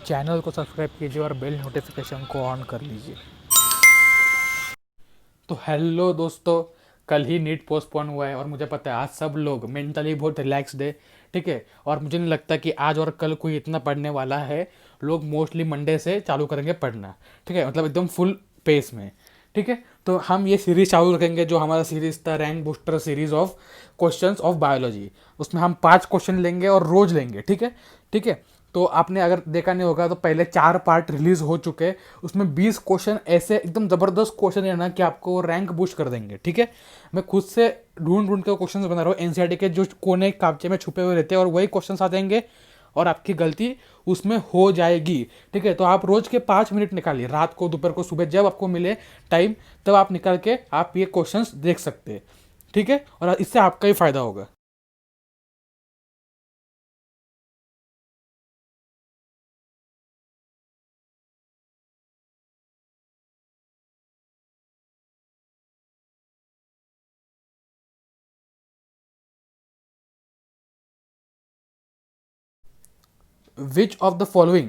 Channel को subscribe कीजिए और बेल नोटिफिकेशन को ऑन कर लीजिए। तो हेलो दोस्तों, कल ही नीट पोस्टपोन हुआ है और मुझे पता है आज सब लोग मेंटली बहुत रिलैक्स्ड है। ठीक है, और मुझे नहीं लगता कि आज और कल कोई इतना पढ़ने वाला है। लोग मोस्टली मंडे से चालू करेंगे पढ़ना। ठीक है, मतलब एकदम फुल पेस में। ठीक है, तो हम ये सीरीज चालू रखेंगे जो हमारा सीरीज था rank booster series of questions of biology. उसमें हम 5 क्वेश्चन लेंगे और रोज लेंगे। ठीक है, ठीक है। तो आपने अगर देखा नहीं होगा तो पहले 4 पार्ट रिलीज हो चुके हैं। उसमें 20 क्वेश्चन ऐसे एकदम ज़बरदस्त क्वेश्चन है ना कि आपको रैंक बूस्ट कर देंगे। ठीक है, मैं खुद से ढूंढ ढूंढ के क्वेश्चन बना रहा हूँ एनसीईआरटी के जो कोने कागजे में छुपे हुए रहते हैं, और वही क्वेश्चन आ जाएंगे और आपकी गलती उसमें हो जाएगी। ठीक है, तो आप रोज के 5 मिनट निकालिए, रात को, दोपहर को, सुबह, जब आपको मिले टाइम तब आप निकाल के आप ये क्वेश्चंस देख सकते हैं। ठीक है, और इससे आपका ही फायदा होगा। Which of the following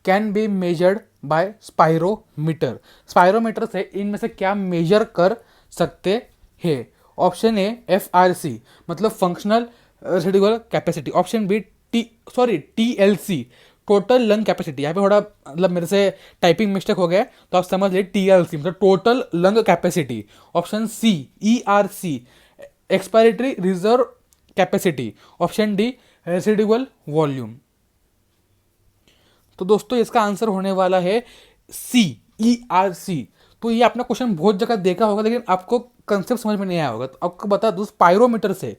can be measured by spirometer. Spirometer से इनमें से क्या मेजर कर सकते हैं? ऑप्शन ए FRC मतलब functional residual capacity. Option B TLC total lung capacity. यहाँ पे थोड़ा मतलब मेरे से टाइपिंग मिस्टेक हो गया तो आप समझ लिए TLC मतलब total lung capacity. Option C ERC expiratory reserve capacity. Option D residual volume. तो दोस्तों इसका आंसर होने वाला है CERC। तो ये आपने क्वेश्चन बहुत जगह देखा होगा लेकिन आपको कंसेप्ट समझ में नहीं आया होगा, तो आपको बता दूं स्पायरोमीटर से।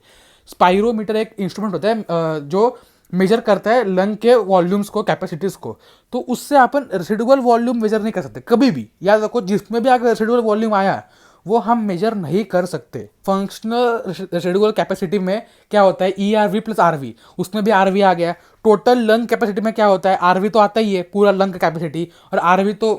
स्पायरोमीटर एक इंस्ट्रूमेंट होता है जो मेजर करता है लंग के वॉल्यूम्स को, कैपेसिटीज को। तो उससे अपन रेसिडुअल वॉल्यूम मेजर नहीं कर सकते कभी भी। याद रखो, जिसमें भी अगर रेसिडुअल वॉल्यूम आया वो हम मेजर नहीं कर सकते। फंक्शनल रेसिडुअल कैपेसिटी में क्या होता है ERV प्लस RV, उसमें भी RV आ गया। टोटल लंग कैपेसिटी में क्या होता है RV तो आता ही है, पूरा लंग कैपेसिटी, और RV तो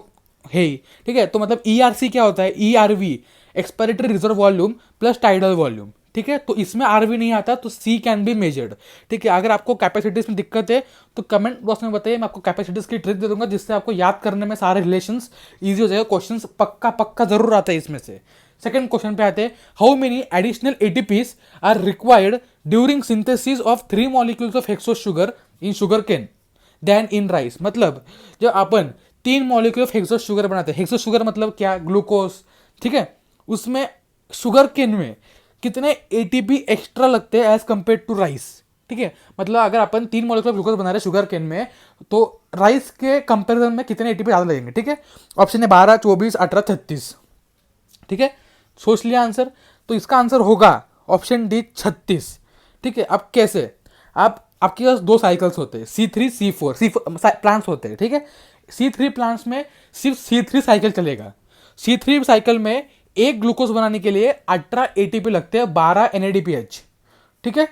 है ही। ठीक है, तो मतलब ERC क्या होता है ERV expiratory reserve volume plus tidal volume. ठीक है, तो इसमें RV नहीं आता तो C कैन बी मेजर्ड। ठीक है, अगर आपको कैपेसिटीज में दिक्कत है तो कमेंट बॉक्स में बताइए, मैं आपको कैपेसिटीज की ट्रिक दे दूंगा जिससे आपको याद करने में सारे रिलेशंस इजी हो जाएगा। क्वेश्चंस पक्का पक्का जरूर आता है इसमें से। सेकंड क्वेश्चन पे आते हैं, how many additional ATPs are required during synthesis of 3 molecules of hexose sugar in sugar cane than in rice. मतलब जब अपन 3 मॉलिक्यूल ऑफ हेक्सोस शुगर बनाते हैं, हेक्सोस शुगर मतलब क्या, ग्लूकोज। ठीक है, उसमें शुगर केन में कितने ATP एक्स्ट्रा लगते हैं एज कंपेयर टू राइस। ठीक है, मतलब अगर अपन 3 मॉलिक्यूल ग्लूकोज बना रहे शुगर केन में तो राइस के कंपेरिजन में कितने ATP ज़्यादा लगेंगे। ठीक है, ऑप्शन है 12, 24, 18, 36। ठीक है, सोच लिया आंसर, तो इसका आंसर होगा ऑप्शन डी 36। ठीक है, अब कैसे, आप आपके पास 2 साइकिल्स होते हैं C3 C4 प्लांट्स होते हैं। ठीक है, C3 प्लांट्स में सिर्फ C3 साइकिल चलेगा। C3 साइकिल में एक ग्लूकोज बनाने के लिए 18 ATP लगते हैं, 12 NADPH। ठीक है,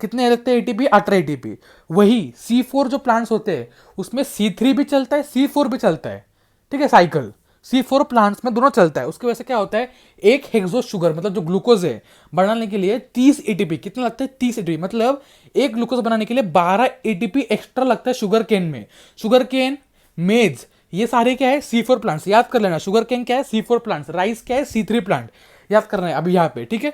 कितने लगते हैं ATP, 18 ATP। वही C4 जो प्लांट्स होते हैं उसमें C3 भी चलता है, C4 भी चलता है। ठीक है, साइकिल C4 प्लांट्स में दोनों चलता है। उसकी वजह से क्या होता है, एक हेक्सोस शुगर मतलब जो ग्लूकोज है बनाने के लिए 30 ATP कितना लगता है, 30 ATP मतलब एक ग्लूकोज बनाने के लिए 12 ATP एक्स्ट्रा लगता है शुगर केन में। शुगर केन, मेज, ये सारे क्या है C4 प्लांट्स, याद कर लेना। शुगर केन क्या है C4 प्लांट्स, राइस क्या है C3 प्लांट, याद करना है अभी यहाँ पे। ठीक है,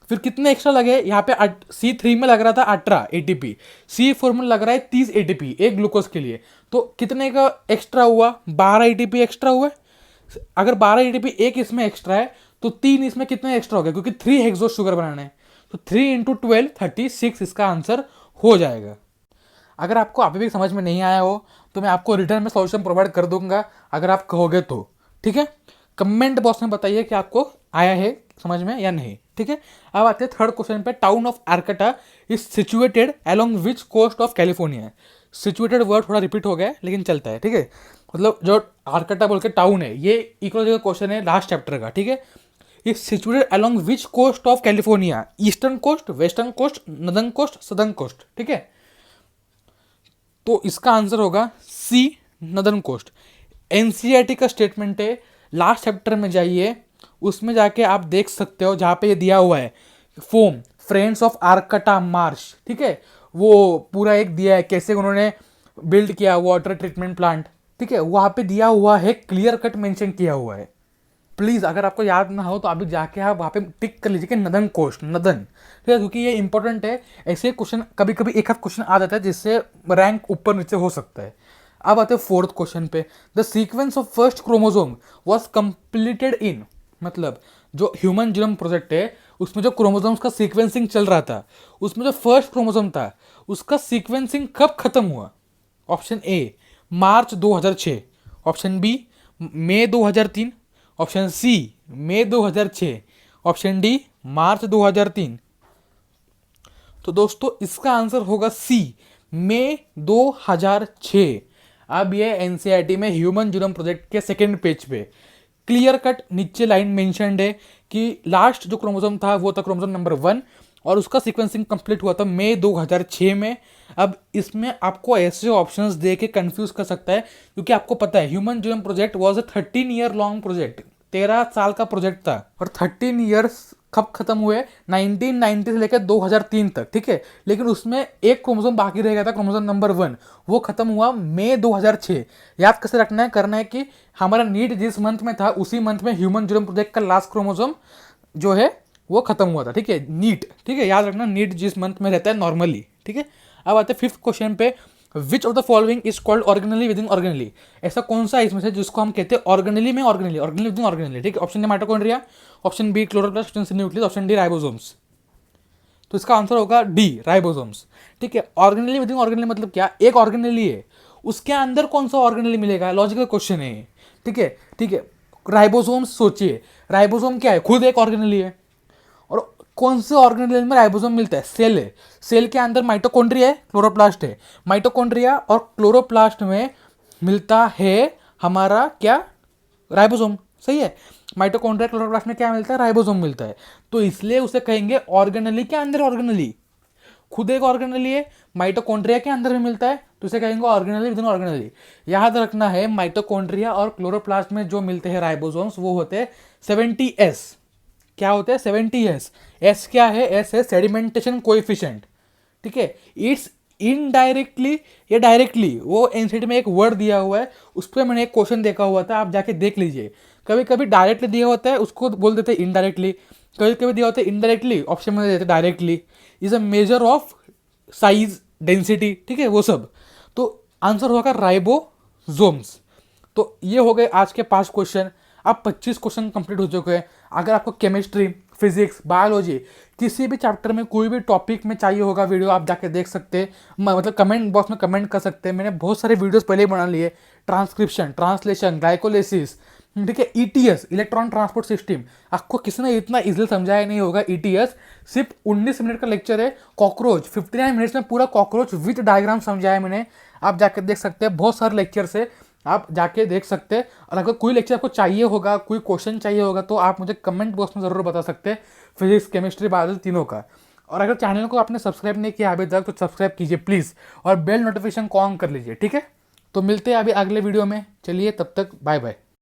फिर कितने एक्स्ट्रा लगे यहाँ पे, C3 में लग रहा था 18 ATP, C4 में लग रहा है 30 ATP एक ग्लूकोज के लिए। तो कितने का एक्स्ट्रा हुआ, 12 ATP एक्स्ट्रा हुआ। अगर 12 ATP एक इसमें एक्स्ट्रा है तो 3 इसमें कितने एक्स्ट्रा हो गए, क्योंकि 3 हेक्सोस शुगर बनाना है। तो 3 इंटू 12 36 इसका आंसर हो जाएगा। अगर आपको अभी भी समझ में नहीं आया हो तो मैं आपको रिटर्न में सॉल्यूशन प्रोवाइड कर दूंगा अगर आप कहोगे तो। ठीक है, कमेंट बॉक्स में बताइए कि आपको आया है समझ में या नहीं। ठीक है, अब आते हैं थर्ड क्वेश्चन पे। Town of Arcata is situated along which coast of California. Situated word थोड़ा रिपीट हो गया है लेकिन चलता है। ठीक है, मतलब जो आर्कटा बोल के टाउन है, ये इकोलॉजी का क्वेश्चन है लास्ट चैप्टर का। ठीक है, is situated along which coast of California, eastern coast, western coast, northern coast, southern coast. ठीक है, तो इसका आंसर होगा C नदर्न कोस्ट। एनसीईआरटी का स्टेटमेंट है, लास्ट चैप्टर में जाइए, उसमें जाके आप देख सकते हो जहाँ पे ये दिया हुआ है फोम फ्रेंड्स ऑफ आर्कटा मार्श। ठीक है, वो पूरा एक दिया है कैसे उन्होंने बिल्ड किया वाटर ट्रीटमेंट प्लांट, ठीक है, वहाँ पे दिया हुआ है, क्लियर कट मेंशन किया हुआ है। प्लीज़ अगर आपको याद ना हो तो अभी जाके आप वहाँ पे टिक कर लीजिए कि नदन कोश, नदन, ठीक है, क्योंकि ये इंपॉर्टेंट है। ऐसे क्वेश्चन कभी कभी एक आध क्वेश्चन आ जाता है जिससे रैंक ऊपर नीचे हो सकता है। अब आते हैं फोर्थ क्वेश्चन पे। The sequence of first chromosome was completed in, मतलब जो ह्यूमन जीनोम प्रोजेक्ट है उसमें जो क्रोमोसोम्स का सीक्वेंसिंग चल रहा था, उसमें जो फर्स्ट क्रोमोसोम था उसका सीक्वेंसिंग कब खत्म हुआ? Option A March 2006, option B May 2003, option C May 2006, option D March 2003। तो दोस्तों इसका आंसर होगा सी, मई 2006। अब ये एनसीईआरटी में ह्यूमन जीनोम प्रोजेक्ट के सेकेंड पेज पे क्लियर कट नीचे लाइन मेंशन्ड है कि लास्ट जो क्रोमोसोम था वो था क्रोमोसोम नंबर 1 और उसका सीक्वेंसिंग कंप्लीट हुआ था मई 2006 में। अब इसमें आपको ऐसे ऑप्शंस दे के कंफ्यूज कर सकता है क्योंकि आपको पता है human genome project was a 13 year long project, 13 साल का प्रोजेक्ट था और 13 ईयर्स कब खत्म हुए? 1990 से लेकर 2003 तक, ठीक है, लेकिन उसमें एक क्रोमोसोम बाकी रह गया था, क्रोमोसोम नंबर 1, वो खत्म हुआ मई 2006। याद कैसे रखना है, करना है कि हमारा नीट जिस मंथ में था उसी मंथ में ह्यूमन जीनोम प्रोजेक्ट का लास्ट क्रोमोसोम जो है वो खत्म हुआ था, ठीक है, नीट, ठीक है, याद रखना नीट जिस मंथ में रहता है नॉर्मली, ठीक है। अब आते हैं फिफ्थ क्वेश्चन पे। विच of the following is called organelle within organelle, ऐसा कौन सा है इसमें से जिसको हम कहते हैं ऑर्गेनली में organelle, organelle within organelle, ठीक है। Option A mitochondria, option B chloroplast, option C nucleus, option D ribosomes. तो इसका आंसर होगा डी राइबोसोम्स, ठीक है। ऑर्गेनली विद इन ऑर्गेनली मतलब क्या? एक ऑर्गेनली है उसके अंदर कौन सा ऑर्गेनली मिलेगा, लॉजिकल क्वेश्चन है, ठीक है, ठीक है। राइबोसोम्स सोचिए, राइबोसोम क्या है? खुद एक ऑर्गेनली है। और कौन से ऑर्गेनेल में राइबोसोम मिलता है? सेल है, सेल के अंदर माइटोकॉन्ड्रिया है, क्लोरोप्लास्ट है, माइटोकॉन्ड्रिया और क्लोरोप्लास्ट में मिलता है हमारा क्या? राइबोसोम, सही है। माइटोकॉन्ड्रिया क्लोरोप्लास्ट में क्या मिलता है? राइबोसोम मिलता है। तो इसलिए उसे कहेंगे ऑर्गेनली के अंदर ऑर्गेनली, खुद एक ऑर्गेनली है, माइटोकॉन्ड्रिया के अंदर भी मिलता है, तो इसे कहेंगे ऑर्गेनली विद इन ऑर्गेनली। याद रखना है माइटोकॉन्ड्रिया और क्लोरोप्लास्ट में जो मिलते हैं राइबोसोम्स वो होते हैं 70S। क्या होते हैं? 70S। एस क्या है? एस है सेडिमेंटेशन कोएफिशिएंट, ठीक है। इट्स इनडायरेक्टली या डायरेक्टली, वो एनसीईआरटी में एक वर्ड दिया हुआ है, उस पर मैंने एक क्वेश्चन देखा हुआ था, आप जाके देख लीजिए। कभी कभी डायरेक्टली दिया होता है उसको बोल देते हैं इनडायरेक्टली, कभी कभी दिया होता है इनडायरेक्टली, ऑप्शन में देते directly. Is a measure of size, density, ठीक है, वो सब। तो आंसर होगा राइबोसोम्स। तो ये हो गए आज के 5 क्वेश्चन। अब 25 क्वेश्चन कंप्लीट हो चुके हैं। अगर आपको केमिस्ट्री, फिजिक्स, बायोलॉजी किसी भी चैप्टर में कोई भी टॉपिक में चाहिए होगा वीडियो, आप जाके देख सकते हैं, मतलब कमेंट बॉक्स में कमेंट कर सकते हैं। मैंने बहुत सारे वीडियोस पहले ही बना लिए, ट्रांसक्रिप्शन, ट्रांसलेशन, ग्लाइकोलिसिस, ठीक है, ईटीएस, इलेक्ट्रॉन ट्रांसपोर्ट सिस्टम। आपको किसी ने इतना इजीली समझाया नहीं होगा। ईटीएस सिर्फ 19 मिनट का लेक्चर है। कॉकरोच 59 मिनट्स में पूरा कॉकरोच विद डायग्राम समझाया मैंने, आप जाके देख सकते हैं। बहुत सारे लेक्चर्स है, आप जाके देख सकते हैं। और अगर कोई लेक्चर आपको चाहिए होगा, कोई क्वेश्चन चाहिए होगा, तो आप मुझे कमेंट बॉक्स में ज़रूर बता सकते हैं, फिजिक्स, केमिस्ट्री, बायोलॉजी तीनों का। और अगर चैनल को आपने सब्सक्राइब नहीं किया अभी तक तो सब्सक्राइब कीजिए प्लीज़, और बेल नोटिफिकेशन को ऑन कर लीजिए, ठीक है। तो मिलते हैं अभी अगले वीडियो में, चलिए तब तक बाय बाय।